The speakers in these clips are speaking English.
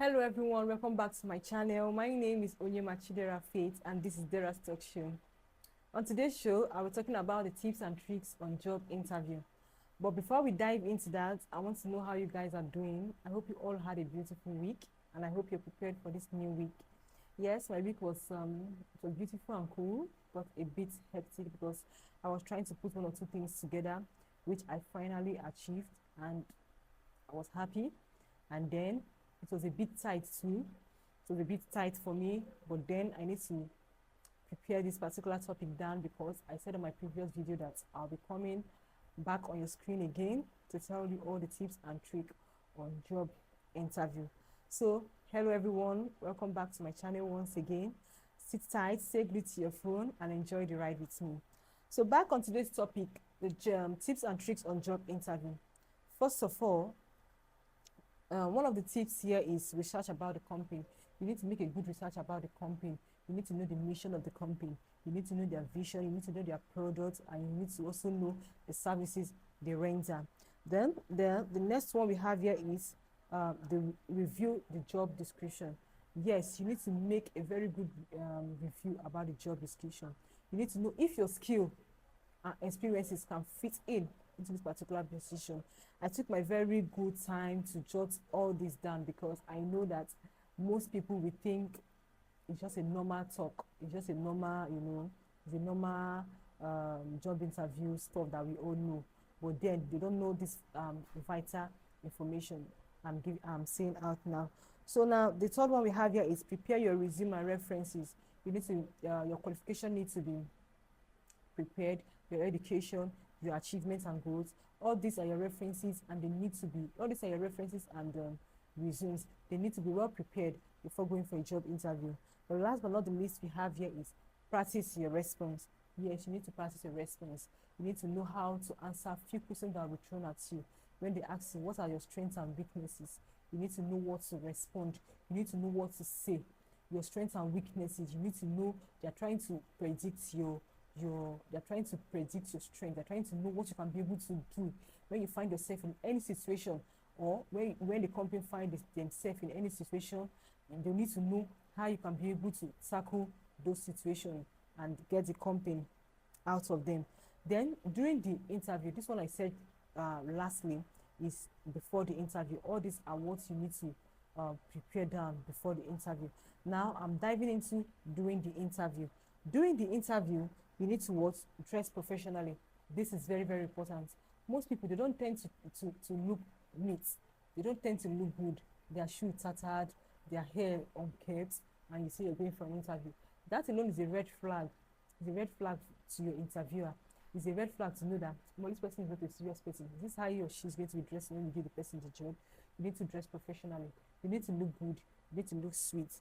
Hello everyone, welcome back to my channel. My name is Onyema Chidera Faith and this is Dera's Talk Show. On today's show, I will be talking about the tips and tricks on job interview. But before we dive into that, I want to know how you guys are doing. I hope you all had a beautiful week and I hope you're prepared for this new week. Yes, my week was it was beautiful and cool, but a bit hectic because I was trying to put one or two things together, which I finally achieved and I was happy. And then it was a bit tight too. It was a bit tight for me, but then I need to prepare this particular topic down because I said on my previous video that I'll be coming back on your screen again to tell you all the tips and tricks on job interview. So hello everyone, welcome back to my channel once again. Sit tight, stay glued to your phone and enjoy the ride with me. So back on today's topic, the tips and tricks on job interview. First of all, one of the tips here is research about the company. You need to make a good research about the company. You need to know the mission of the company. You need to know their vision. You need to know their products, and you need to also know the services they render. Then the next one we have here is the review the job description. Yes, you need to make a very good review about the job description. You need to know if your skill and experiences can fit into this particular position. I took my very good time to jot all this down because I know that most people will think it's just a normal talk. It's just a normal, it's a normal job interview stuff that we all know. But then they don't know this vital information I'm saying out now. So now the third one we have here is prepare your resume and references. You need to your qualification needs to be prepared, your education, your achievements and goals. All these are your references and they need to be, all these are your references and resumes. They need to be well prepared before going for a job interview. But last but not the least we have here is practice your response. Yes, you need to practice your response. You need to know how to answer a few questions that will be thrown at you. When they ask you, what are your strengths and weaknesses? You need to know what to respond. You need to know what to say. Your strengths and weaknesses, you need to know they're trying to predict they're trying to predict your strength. They're trying to know what you can be able to do when you find yourself in any situation, or when the company finds themselves in any situation, and they need to know how you can be able to tackle those situations and get the company out of them. Then during the interview, this one I said lastly is before the interview. All these are what you need to prepare down before the interview. Now I'm diving into during the interview. During the interview, you need to dress professionally. This is very, very important. Most people, they don't tend to look neat. They don't tend to look good. Their shoes tattered, their hair unkempt, and you see you're going for an interview. That alone is a red flag. It's a red flag to your interviewer. It's a red flag to know that, well, this person is not a serious person. This is how he or she is going to be dressing when you give the person the job. You need to dress professionally. You need to look good. You need to look sweet.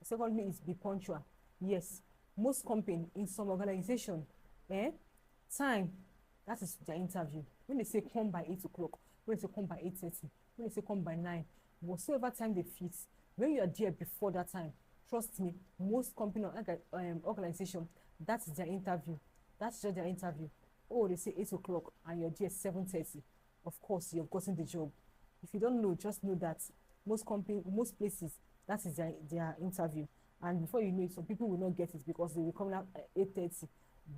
Secondly is be punctual. Yes, most company in some organization, time, that is their interview. When they say come by 8 o'clock, when they say come by 8:30, when they say come by 9, whatsoever time they fix, when you are there before that time, trust me, most company or organization, that's their interview. That's just their interview. Oh, they say 8 o'clock and you're there 7:30. Of course, you've gotten the job. If you don't know, just know that most places, that is their interview. And before you know it, some people will not get it because they will come out at 8:30.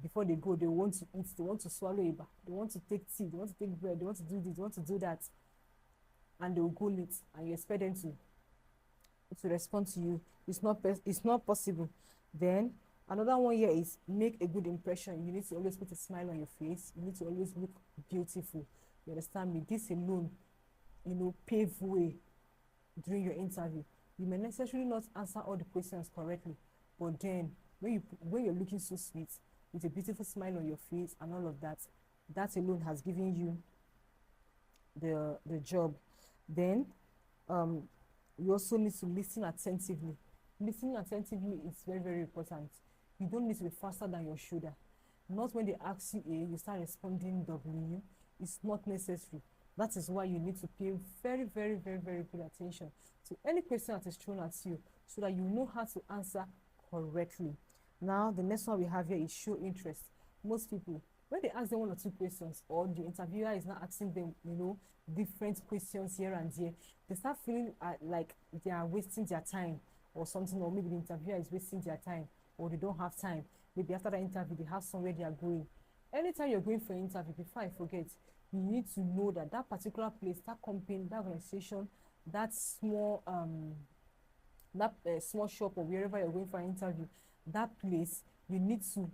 Before they go, they want to eat, they want to swallow a bar, they want to take tea, they want to take bread, they want to do this, they want to do that, and they will go late, and you expect them to respond to you. It's not possible. Then another one here is make a good impression. You need to always put a smile on your face. You need to always look beautiful. You understand me? This alone, pave way during your interview. You may necessarily not answer all the questions correctly, but then when you're looking so sweet with a beautiful smile on your face and all of that, that alone has given you the job. Then you also need to listen attentively. Listening attentively is very, very important. You don't need to be faster than your shoulder. Not when they ask you A, you start responding W. It's not necessary. That is why you need to pay very, very, very, very good attention to any question that is thrown at you so that you know how to answer correctly. Now, the next one we have here is show interest. Most people, when they ask them one or two questions, or the interviewer is not asking them, different questions here and there, they start feeling like they are wasting their time or something, or maybe the interviewer is wasting their time, or they don't have time. Maybe after the interview, they have somewhere they are going. Anytime you're going for an interview, before I forget, you need to know that that particular place, that company, that organization, that small shop or wherever you're going for an interview, that place, you need to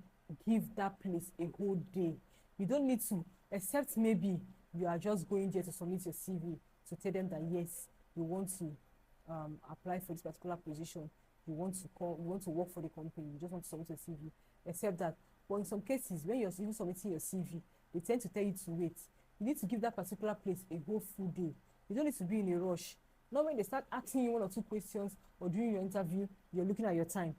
give that place a whole day. You don't need to, except maybe you are just going there to submit your CV to tell them that yes, you want to apply for this particular position. You want to call, you want to work for the company. You just want to submit your CV. Except that, but in some cases, when you're even submitting your CV, they tend to tell you to wait. You need to give that particular place a whole full day. You don't need to be in a rush. Not when they start asking you one or two questions or during your interview, you're looking at your time.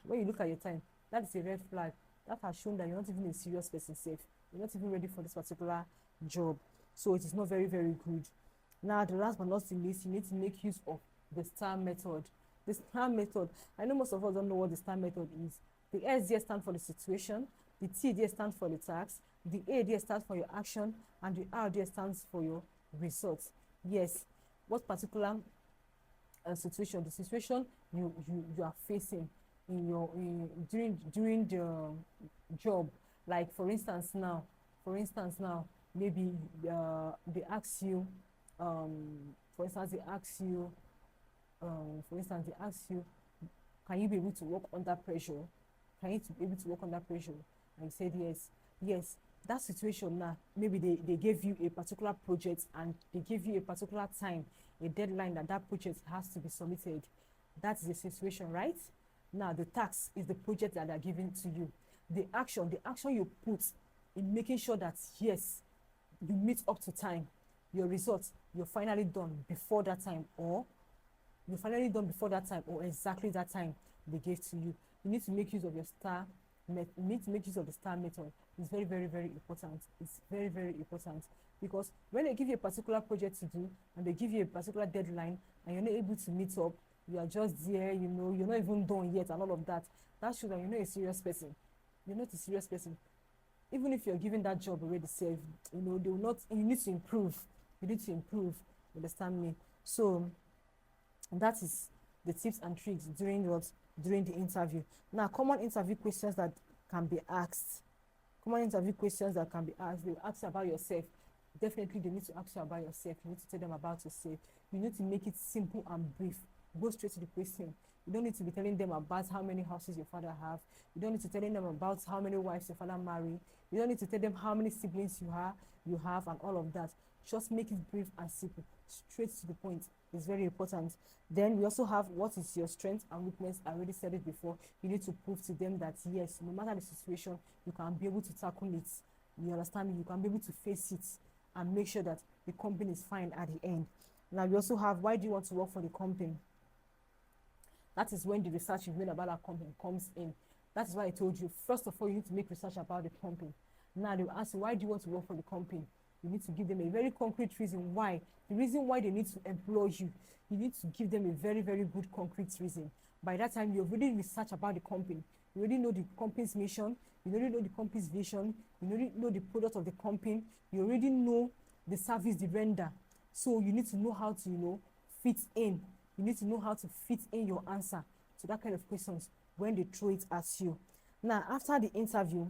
When you look at your time, that is a red flag. That has shown that you're not even a serious person safe. You're not even ready for this particular job. So it is not very, very good. Now, the last but not the least, you need to make use of the STAR method. The STAR method, I know most of us don't know what the STAR method is. The S there stands for the situation, the T there stands for the task, the A there stands for your action, and the R there stands for your results. Yes, what particular situation, the situation you are facing in your during the job. Like for instance now, maybe they ask you, for instance they ask you, can you be able to work under pressure? Can you be able to work under pressure? And you said yes. Yes, that situation now, maybe they gave you a particular project and they give you a particular time, a deadline that that project has to be submitted. That's the situation, right? Now the task is the project that they're giving to you. The action you put in making sure that yes, you meet up to time. Your results, you're finally done before that time, or exactly that time they gave to you. You need to make use of your STAR you need to make use of the STAR method. It's very, very, very important. It's very, very important, because when they give you a particular project to do and they give you a particular deadline and you're not able to meet up, you are just there, you know, you're not even done yet and all of that. That shows that you're not a serious person. You're not a serious person. Even if you're given that job already saved, you know, they will not, you need to improve. You need to improve. Understand me? So that is the tips and tricks during the interview. Now, common interview questions that can be asked. They will ask you about yourself. Definitely, they need to ask you about yourself. You need to tell them about yourself. You need to make it simple and brief. Go straight to the question. You don't need to be telling them about how many houses your father have. You don't need to tell them about how many wives your father married. You don't need to tell them how many siblings you have and all of that. Just make it brief and simple, straight to the point. It's very important. Then we also have what is your strength and weakness. I already said it before. You need to prove to them that yes, no matter the situation, you can be able to tackle it. You understand me? You can be able to face it and make sure that the company is fine at the end. Now we also have, why do you want to work for the company? That is when the research you've made about that company comes in. That is why I told you, first of all, you need to make research about the company. Now they will ask you, why do you want to work for the company? You need to give them a very concrete reason why. The reason why they need to employ you. You need to give them a very, very good concrete reason. By that time, you already research about the company. You already know the company's mission. You already know the company's vision. You already know the product of the company. You already know the service they render. So you need to know how to, you know, fit in. You need to know how to fit in your answer to that kind of questions when they throw it at you. Now, after the interview,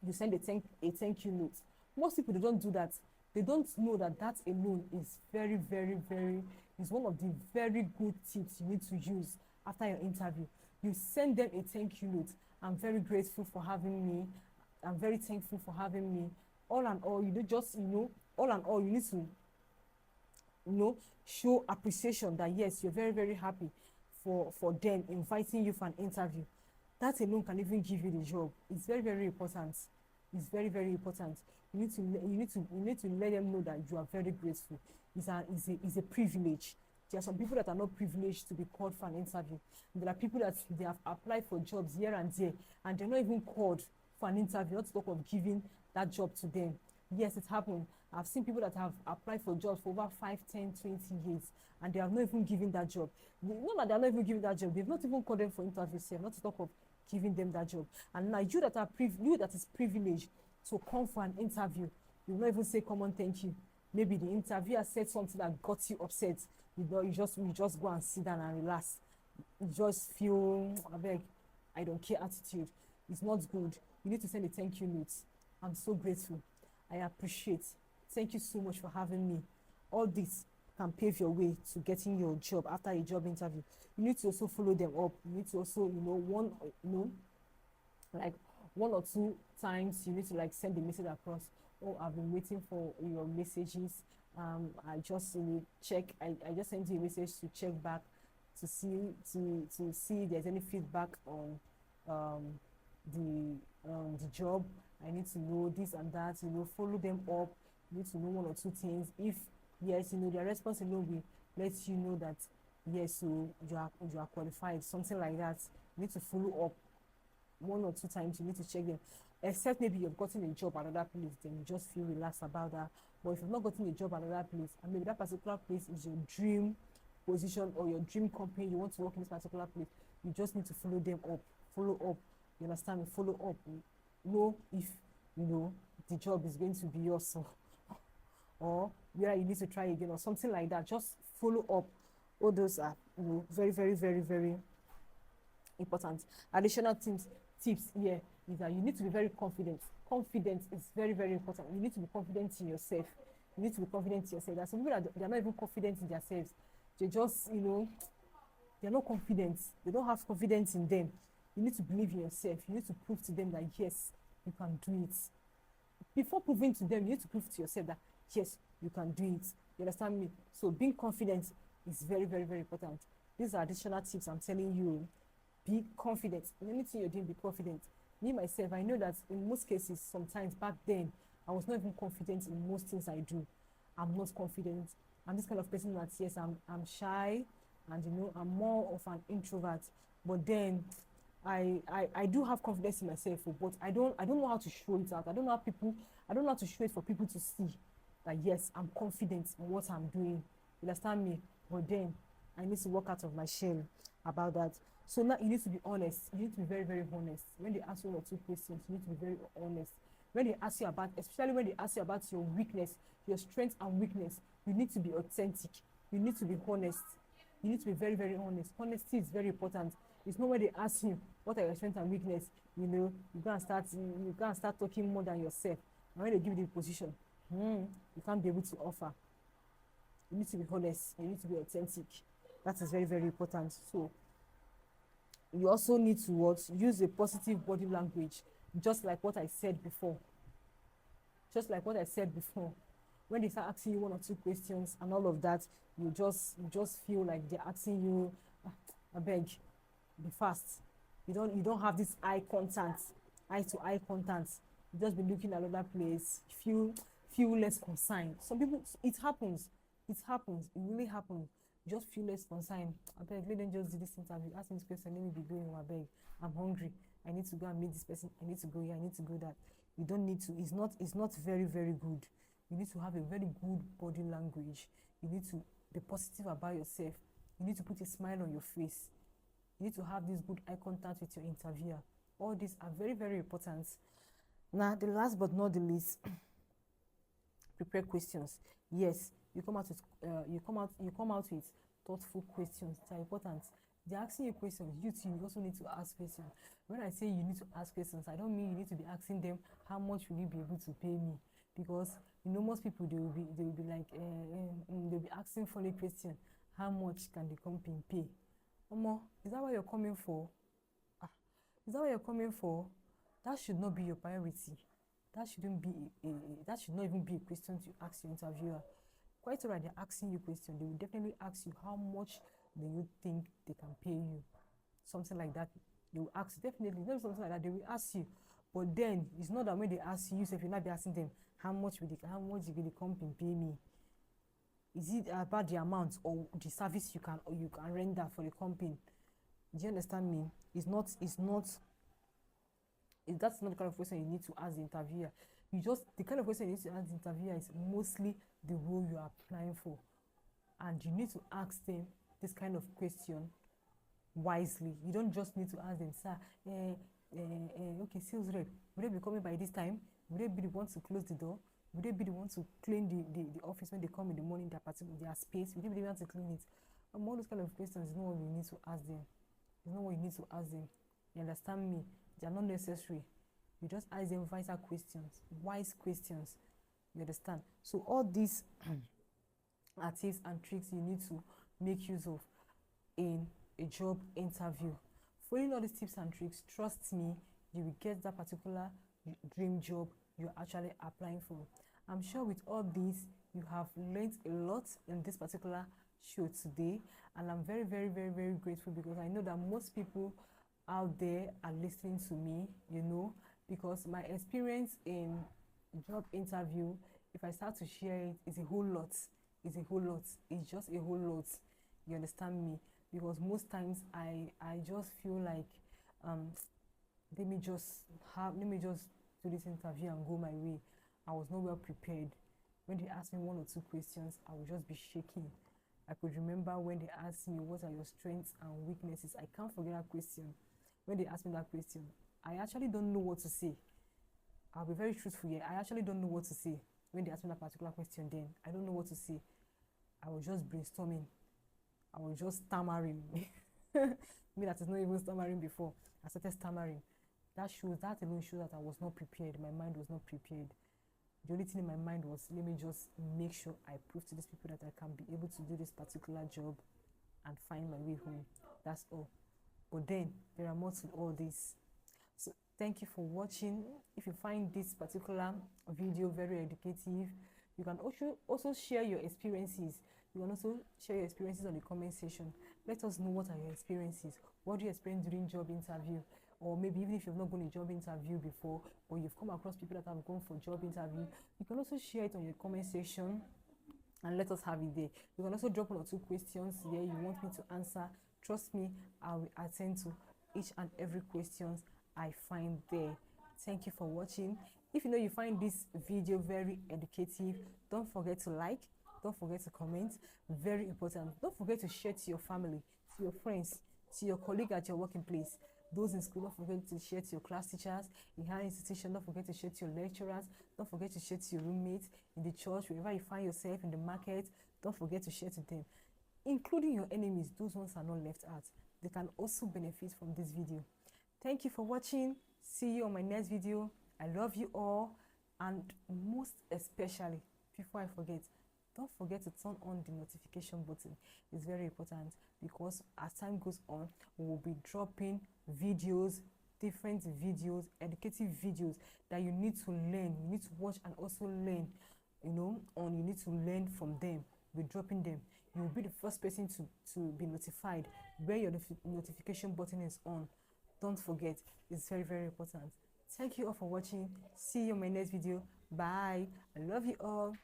you send a thank you note. Most people, they don't do that. They don't know that that alone is very, very, very, is one of the very good tips you need to use after your interview. You send them a thank you note. I'm very grateful for having me. I'm very thankful for having me. All and all, you do just, you know, all and all, you need to, you know, show appreciation that yes, you're very, very happy for them inviting you for an interview. That alone can even give you the job. It's very, very important. It's very, very important. You need to let them know that you are very grateful. It's a privilege. There are some people that are not privileged to be called for an interview. There are people that they have applied for jobs here and there, and they're not even called for an interview, not to talk of giving that job to them. Yes, it happened. I've seen people that have applied for jobs for over 5, 10, 20 years, and they have not even given that job. Not that they are not even giving that job, they've not even called them for interviews here, not to talk of giving them that job. And now you that is privileged to come for an interview, you will not even say come on, thank you. maybe the interviewer said something that got you upset, you just go and sit down and relax. You just feel, I beg, I don't care attitude. It's not good. You need to send a thank you note. I'm so grateful. I appreciate. Thank you so much for having me. All this can pave your way to getting your job after a job interview. You need to also follow them up. You need to also, like 1 or 2 times, you need to like send the message across. Oh, I've been waiting for your messages. I just check. I just sent you a message to check back to see if there's any feedback on um the job. I need to know this and that. Follow them up. You need to know 1 or 2 things. If yes, their response will let you know that yes, so you are qualified, something like that. You need to follow up 1 or 2 times. You need to check them, except maybe you've gotten a job at another place, then you just feel relaxed about that. But if you've not gotten a job at another place, and maybe that particular place is your dream position or your dream company, you want to work in this particular place, you just need to follow them up. Follow up. You understand me? Follow up. Know if the job is going to be yours, or where you need to try again or something like that. Just follow up. All those are very, very, very, very important. Additional tips here is that you need to be very confident. Confidence is very, very important. You need to be confident in yourself. You need to be confident in yourself. There's some people that they're not even confident in themselves. They just they're not confident. They don't have confidence in them. You need to believe in yourself. You need to prove to them that yes, you can do it. Before proving to them, you need to prove to yourself that yes, you can do it. You understand me? So being confident is very, very, very important. These are additional tips I'm telling you. Be confident in anything you're doing. Be confident. Me myself, I know that in most cases, sometimes back then, I was not even confident in most things I do. I'm not confident. I'm this kind of person that yes, I'm shy, and I'm more of an introvert. But then I do have confidence in myself, but I don't know how to show it out. I don't know how to show it for people to see that yes, I'm confident in what I'm doing. You understand me? But then I need to work out of my shell about that. So now you need to be honest. You need to be very, very honest. When they ask you 1 or 2 questions, you need to be very honest. When they ask you about, especially when they ask you about your weakness, your strength and weakness, you need to be authentic. You need to be honest. You need to be very, very honest. Honesty is very important. It's not when they ask you what are your strengths and weakness, you go and start talking more than yourself. And when they give you the position, you can't be able to offer. You need to be honest. You need to be authentic. That is very, very important. So you also need to use a positive body language, just like what I said before. Just like what I said before. When they start asking you 1 or 2 questions and all of that, you just feel like they're asking you, I beg, be fast. You don't have this eye contact, eye to eye contact. You just be looking at another place. Feel less concerned. Some people, it happens. It happens. It really happens. You just feel less concerned. I beg, let them just do this interview. Ask me this question. Let me be going. I beg. I'm hungry. I need to go and meet this person. I need to go here. I need to go that. You don't need to. It's not very, very good. You need to have a very good body language. You need to be positive about yourself. You need to put a smile on your face. You need to have this good eye contact with your interviewer. All these are very, very important. Now, the last but not the least, prepare questions. Yes, you come out with thoughtful questions. They are important. They're asking you questions. You too, you also need to ask questions. When I say you need to ask questions, I don't mean you need to be asking them how much will you be able to pay me, because most people they will be like they'll be asking funny question. How much can the company pay? Omo, is that what you're coming for? Is that what you're coming for? That should not be your priority. That that should not even be a question to ask your interviewer. Quite alright, they're asking you questions. They will definitely ask you how much do you think they can pay you. Something like that. They will ask you, definitely, not something like that. They will ask you. But then it's not that when they ask you, if you're not be asking them how much will the company pay me. Is it about the amount or the service you can render for the company? Do you understand me? That's not the kind of question you need to ask the interviewer. The kind of question you need to ask the interviewer is mostly the role you are applying for. And you need to ask them this kind of question wisely. You don't just need to ask them, sir, okay, sales rep, will they be coming by this time? Will they be the ones to close the door? Would they be the ones to clean the office when they come in the morning, their space? Would they be the ones to clean it? All those kind of questions is not what you need to ask them. It's not what you need to ask them. You understand me? They are not necessary. You just ask them vital questions, wise questions. You understand? So all these are tips and tricks you need to make use of in a job interview. Following all these tips and tricks, trust me, you will get that particular dream job you're actually applying for. I'm sure with all this, you have learned a lot in this particular show today, and I'm very, very, very, very grateful because I know that most people out there are listening to me, you know, because my experience in job interview, if I start to share it, it's a whole lot. It's a whole lot. It's just a whole lot. You understand me? Because most times I just feel like let me just do this interview and go my way. I was not well prepared. When they asked me one or two questions, I would just be shaking. I could remember when they asked me what are your strengths and weaknesses. I can't forget that question. When they asked me that question, I actually don't know what to say. I'll be very truthful here. I actually don't know what to say. When they asked me that particular question, then I don't know what to say. I was just brainstorming. I was just stammering. Me that is not even stammering before. I started stammering. That alone shows that I was not prepared. My mind was not prepared. The only thing in my mind was, let me just make sure I prove to these people that I can be able to do this particular job and find my way home. That's all. But then there are more to all this. So thank you for watching. If you find this particular video very educative, you can also share your experiences. You can also share your experiences on the comment section. Let us know what are your experiences. What do you experience during job interview? Or maybe even if you've not gone a job interview before, or you've come across people that have gone for job interview, you can also share it on your comment section and let us have it there. You can also drop one or two questions here you want me to answer. Trust me, I will attend to each and every questions I find there. Thank you for watching. If you know you find this video very educative, don't forget to like, don't forget to comment. Very important. Don't forget to share to your family, to your friends, to your colleague at your working place. Those in school, don't forget to share to your class teachers. In higher institution, don't forget to share to your lecturers. Don't forget to share to your roommates. In the church, wherever you find yourself, in the market, don't forget to share to them. Including your enemies, those ones are not left out. They can also benefit from this video. Thank you for watching. See you on my next video. I love you all. And most especially, before I forget, don't forget to turn on the notification button. It's very important because as time goes on, we will be dropping videos, different videos, educative videos that you need to learn, you need to watch and also learn, you know, and you need to learn from them. We're dropping them. You will be the first person to be notified where your notification button is on. Don't forget, it's very, very important. Thank you all for watching. See you in my next video. Bye. I love you all.